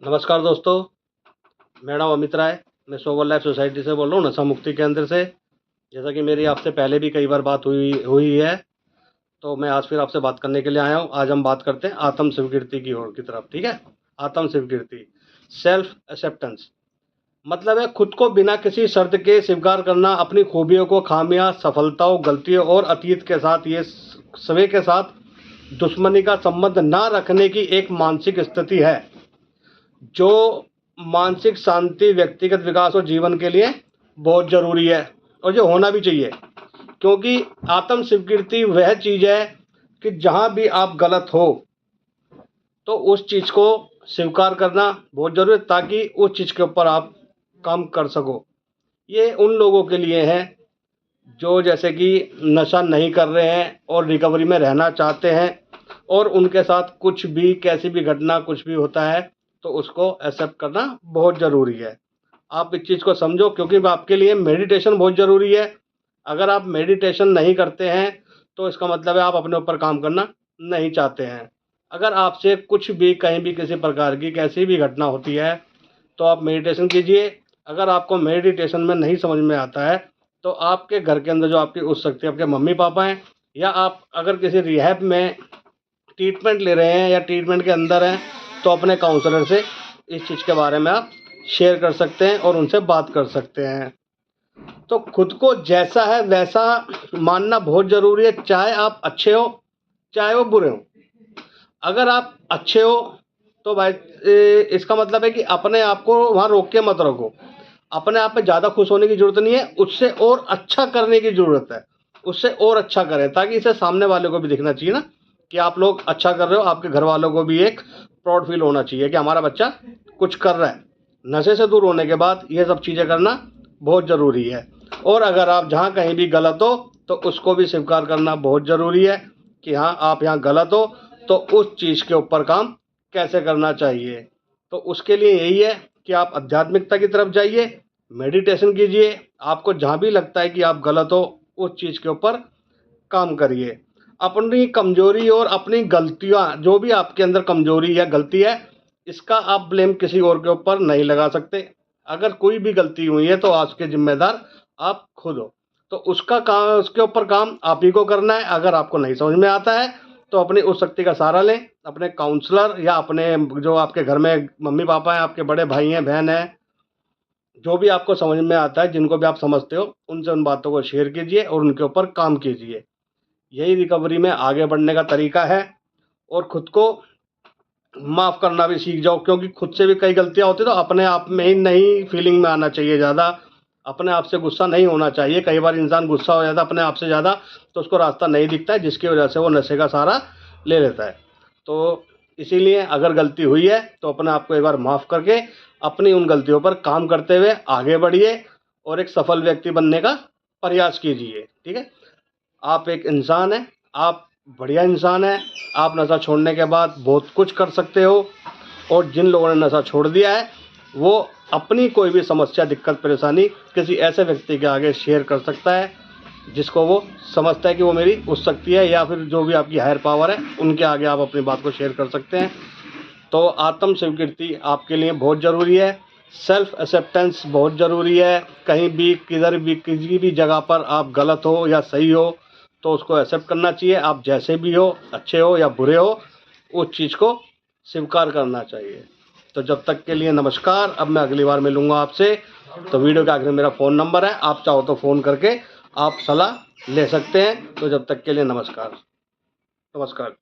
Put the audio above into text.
नमस्कार दोस्तों, मेरा नाम अमित राय। मैं सोवर लाइफ सोसाइटी से बोल रहा हूँ, नशा मुक्ति केंद्र से। जैसा कि मेरी आपसे पहले भी कई बार बात हुई है, तो मैं आज फिर आपसे बात करने के लिए आया हूँ। आज हम बात करते हैं आत्म स्वीकृति की ओर की तरफ। ठीक है, आत्म स्वीकृति, सेल्फ एक्सेप्टेंस मतलब है खुद को बिना किसी शर्त के स्वीकार करना, अपनी खूबियों को, खामियां, सफलताओं, गलतियों और अतीत के साथ, ये सभी के साथ दुश्मनी का संबंध ना रखने की एक मानसिक स्थिति है, जो मानसिक शांति, व्यक्तिगत विकास और जीवन के लिए बहुत ज़रूरी है और जो होना भी चाहिए। क्योंकि आत्म स्वीकृति वह चीज़ है कि जहाँ भी आप गलत हो तो उस चीज़ को स्वीकार करना बहुत ज़रूरी है, ताकि उस चीज़ के ऊपर आप काम कर सको। ये उन लोगों के लिए है जो जैसे कि नशा नहीं कर रहे हैं और रिकवरी में रहना चाहते हैं, और उनके साथ कुछ भी, कैसी भी घटना कुछ भी होता है तो उसको एक्सेप्ट करना बहुत ज़रूरी है। आप इस चीज़ को समझो, क्योंकि आपके लिए मेडिटेशन बहुत ज़रूरी है। अगर आप मेडिटेशन नहीं करते हैं तो इसका मतलब है आप अपने ऊपर काम करना नहीं चाहते हैं। अगर आपसे कुछ भी, कहीं भी, किसी प्रकार की कैसी भी घटना होती है तो आप मेडिटेशन कीजिए। अगर आपको मेडिटेशन में नहीं समझ में आता है तो आपके घर के अंदर जो आपकी उस शक्ति, आपके मम्मी पापा हैं, या आप अगर किसी रिहैब में ट्रीटमेंट ले रहे हैं या ट्रीटमेंट के अंदर हैं, तो अपने काउंसलर से इस चीज़ के बारे में आप शेयर कर सकते हैं और उनसे बात कर सकते हैं। तो खुद को जैसा है वैसा मानना बहुत ज़रूरी है, चाहे आप अच्छे हो चाहे वो बुरे हो। अगर आप अच्छे हो तो भाई इसका मतलब है कि अपने आप को वहाँ रोक के मत रखो। अपने आप पे ज़्यादा खुश होने की ज़रूरत नहीं है, उससे और अच्छा करने की ज़रूरत है। उससे और अच्छा करें, ताकि इसे सामने वाले को भी दिखना चाहिए ना कि आप लोग अच्छा कर रहे हो। आपके घर वालों को भी एक प्राउड फील होना चाहिए कि हमारा बच्चा कुछ कर रहा है। नशे से दूर होने के बाद ये सब चीज़ें करना बहुत ज़रूरी है। और अगर आप जहाँ कहीं भी गलत हो तो उसको भी स्वीकार करना बहुत ज़रूरी है कि हाँ, आप यहाँ गलत हो, तो उस चीज़ के ऊपर काम कैसे करना चाहिए। तो उसके लिए यही है कि आप आध्यात्मिकता की तरफ जाइए, मेडिटेशन कीजिए। आपको जहाँ भी लगता है कि आप गलत हो, उस चीज़ के ऊपर काम करिए। अपनी कमज़ोरी और अपनी गलतियाँ, जो भी आपके अंदर कमज़ोरी या गलती है, इसका आप ब्लेम किसी और के ऊपर नहीं लगा सकते। अगर कोई भी गलती हुई है तो आज के ज़िम्मेदार आप खुद हो। तो उसका काम, उसके ऊपर काम आप ही को करना है। अगर आपको नहीं समझ में आता है तो अपनी उस शक्ति का सहारा लें, अपने काउंसलर या अपने जो आपके घर में मम्मी पापा हैं, आपके बड़े भाई हैं, बहन हैं, जो भी आपको समझ में आता है, जिनको भी आप समझते हो, उनसे उन बातों को शेयर कीजिए और उनके ऊपर काम कीजिए। यही रिकवरी में आगे बढ़ने का तरीका है। और खुद को माफ़ करना भी सीख जाओ, क्योंकि खुद से भी कई गलतियाँ होती है। तो अपने आप में ही नहीं फीलिंग में आना चाहिए ज़्यादा, अपने आप से गुस्सा नहीं होना चाहिए। कई बार इंसान गुस्सा हो जाता है अपने आप से ज़्यादा, तो उसको रास्ता नहीं दिखता है, जिसकी वजह से वो नशे का सहारा ले लेता है। तो इसीलिए अगर गलती हुई है तो अपने आप को एक बार माफ़ करके अपनी उन गलतियों पर काम करते हुए आगे बढ़िए और एक सफल व्यक्ति बनने का प्रयास कीजिए। ठीक है, आप एक इंसान हैं, आप बढ़िया इंसान हैं। आप नशा छोड़ने के बाद बहुत कुछ कर सकते हो। और जिन लोगों ने नशा छोड़ दिया है वो अपनी कोई भी समस्या, दिक्कत, परेशानी किसी ऐसे व्यक्ति के आगे शेयर कर सकता है जिसको वो समझता है कि वो मेरी उस शक्ति है, या फिर जो भी आपकी हायर पावर है, उनके आगे आप अपनी बात को शेयर कर सकते हैं। तो आत्म स्वीकृति आपके लिए बहुत ज़रूरी है। सेल्फ एक्सेप्टेंस बहुत ज़रूरी है। कहीं भी, किधर भी, किसी भी जगह पर आप गलत हो या सही हो तो उसको एक्सेप्ट करना चाहिए। आप जैसे भी हो, अच्छे हो या बुरे हो, उस चीज़ को स्वीकार करना चाहिए। तो जब तक के लिए नमस्कार। अब मैं अगली बार मिलूँगा आपसे। तो वीडियो के आखिर में मेरा फ़ोन नंबर है, आप चाहो तो फ़ोन करके आप सलाह ले सकते हैं। तो जब तक के लिए नमस्कार। नमस्कार।